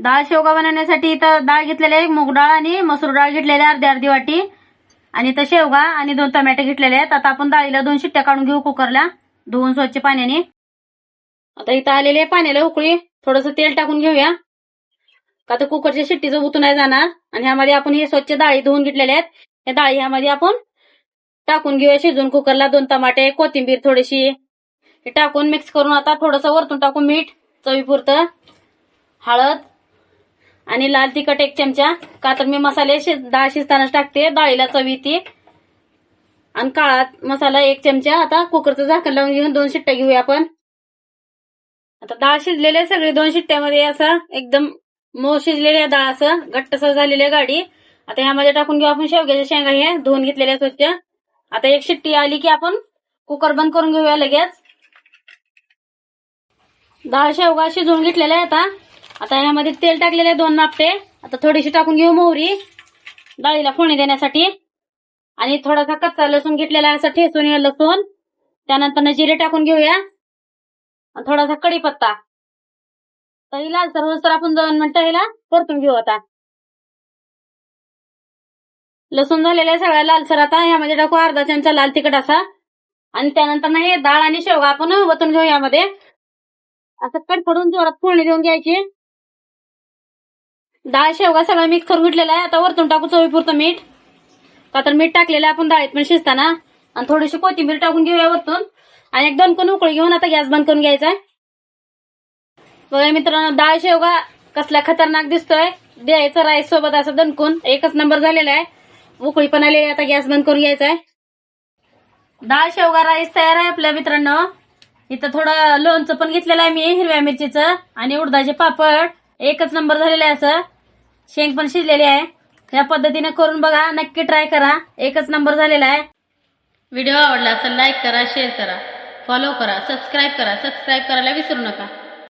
डाळ शेवगा बनवण्यासाठी इथं डाळ घेतलेली आहे, मूग डाळ आणि मसूर डाळ घेतलेली आहे अर्धी वाटी, आणि इथं शेवगा आणि 2 टोमॅटो घेतलेले आहेत. आता आपण डाळीला 2 शिट्ट्या काढून घेऊ कुकरला धुवून स्वच्छ पाण्याने. आता इथं आलेले पाण्याला उकळी, थोडस तेल टाकून घेऊया का तर कुकरच्या शिट्टीचं उतू नाही जाणार. आणि ह्यामध्ये आपण हे स्वच्छ डाळी धुवून घेतलेल्या आहेत, या डाळी ह्यामध्ये आपण टाकून घेऊया शिजून कुकरला. 2 टमाटे, कोथिंबीर थोडीशी हे टाकून मिक्स करून आता थोडस वरतून टाकून मीठ चवीपुरतं, हळद आणि लाल तिखट 1 चमचा, का तर मी मसाले डाळ शिजतानाच टाकते, डाळीला चवी ती. आणि काळा मसाला 1 चमचा. आता कुकरचं झाकण लावून घेऊन 2 शिट्ट्या घेऊया आपण. आता डाळ शिजलेले सगळे 2 शिट्ट्यामध्ये असं एकदम मऊ शिजलेली डाळ, असं घट्टसर झालेली गाडी. आता ह्यामध्ये टाकून घेऊ आपण शेवग्याच्या शेंगा, हे धुवून घेतलेल्या स्वच्छ. आता 1 शिट्टी आली की आपण कुकर बंद करून घेऊया लगेच. डाळ शेवगा शिजवून घेतलेल्या आहे. आता ह्यामध्ये तेल टाकलेले 2 नापटे. आता थोडीशी टाकून घेऊ मोहरी डाळीला फोडणी देण्यासाठी, आणि थोडासा कच्चा लसूण घेतलेला आहे, असं ठेचून लसूण. त्यानंतर जिरे टाकून घेऊया, थोडासा कढीपत्ता. तर ही लालसर होईस्तोवर आपण 2 मिनिटं हिला परतून घेऊ. आता लसूण झालेला आहे सगळ्या लालसर. आता ह्यामध्ये टाकू अर्धा चमचा लाल तिखट असा, आणि त्यानंतर हे डाळ आणि शेवगा आपण वतून घेऊ यामध्ये. असं कडकडून जोरात फोडणी देऊन घ्यायची. डाळ शेवगा सगळं मिक्स करून घेतलेला आहे. आता वरतून टाकू चवीपुरतं मीठ, का तर मीठ टाकलेलं आहे आपण डाळीत पण शिजताना. आणि थोडीशी कोथिंबीर टाकून घेऊया वरतून, आणि एक 2 कोण उकळी घेऊन आता गॅस बंद करून घ्यायचा. बघा मित्रांनो, डाळ शेवगा कसला खतरनाक दिसतोय. द्यायचं राईस सोबत असं दणकून एकच नंबर झालेला आहे. उकळी पण आलेली आहे. आता गॅस बंद करून घ्यायचा आहे. डाळ शेवगा राईस तयार आहे आपल्या मित्रांनो. इथं थोडं लोणचं पण घेतलेलं आहे मी, हिरव्या मिरचीचं, आणि उडदाचे पापड. एकच नंबर झालेलं आहे. असं शेंग पण शिजलेली आहे. या पद्धतीने करून बघा, नक्की ट्राय करा, एकच नंबर झालेला आहे. व्हिडिओ आवडला असेल लाईक करा, शेअर करा, फॉलो करा, सबस्क्राईब करा. सबस्क्राईब करायला विसरू नका.